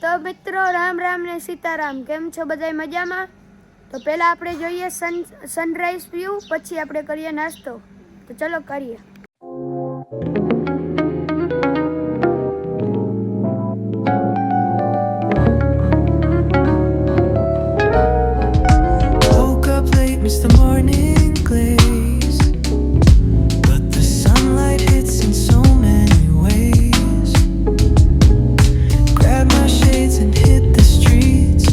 તો મિત્રો રામ રામ ને સીતારામ, કેમ છો બધા મજામાં? તો પહેલા આપણે જોઈએ સનરાઈઝ વ્યૂ, પછી આપણે કરીએ નાસ્તો. તો ચલો કરીએ. Miss the morning glaze, but the sunlight hits in so many ways. Grab my shades and hit the streets,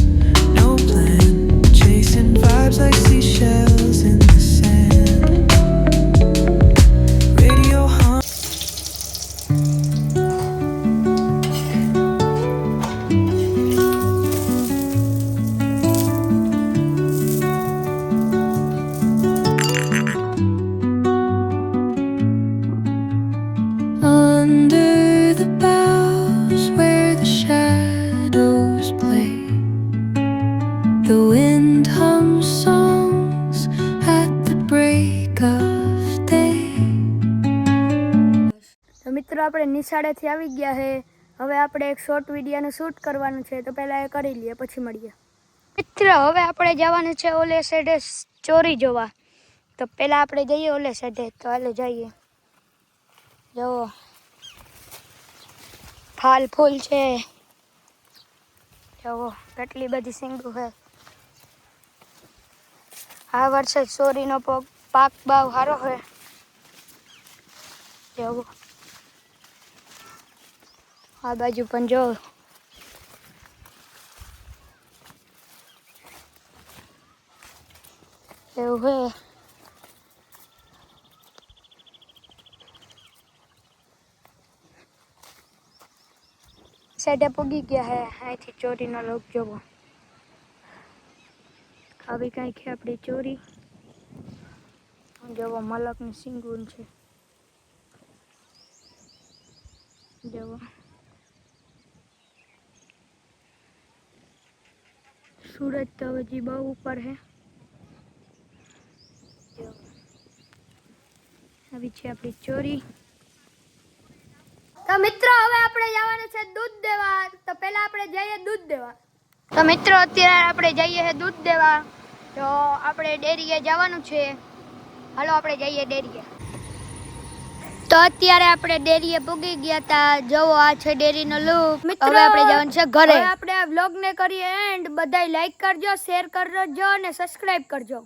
no plan, chasing vibes like seashells in the sand. Radio hum. Under the boughs where the shadows play, the wind hums songs at the break of day. તો મિત્રો આપણે નિશાળેથી આવી ગયા છે. હવે આપણે એક short વિડીયોનું shoot કરવાનું છે, તો પહેલા એ કરી લઈએ, પછી મળીએ. મિત્ર, હવે આપણે જવાનું છે ઓલે સાઈડે ચોરી જોવા. તો પહેલા આપણે જઈએ ઓલે સાઈડે. તો હાલો જઈએ. જો ફાલ ફૂલ છે, જો કેટલી બધી સિંગુ છે. આ વર્ષે ચોરીનો પાક બાવ સારો છે. જો આ બાજુ પણ જો એવું છે. સાઈડે પૂગી ગયા હે. અહીંથી ચોરીનો લોક જોવો. આવી કાંઈક છે આપણી ચોરી. જોવો મલકની સિંગુન છે. જોવો સૂરજ તો હજી બહુ ઉપર છે. આવી છે આપણી ચોરી. તો મિત્રો હવે આપણે જવાનું છે દૂધ દેવા. તો પહેલા આપણે જઈએ દૂધ દેવા. તો મિત્રો અત્યારે આપણે જઈએ છે દૂધ દેવા. તો આપણે ડેરીએ જવાનું છે. હાલો આપણે જઈએ ડેરીએ. તો અત્યારે આપણે ડેરીએ પૂગી ગયા હતા. જોવો આ છે ડેરીનો લુક. હવે આપણે જવાનું છે ઘરે. હવે આપણે આ વ્લોગને કરીએ એન્ડ. બધાય લાઈક કરજો, શેર કરજો અને સબસ્ક્રાઇબ કરજો.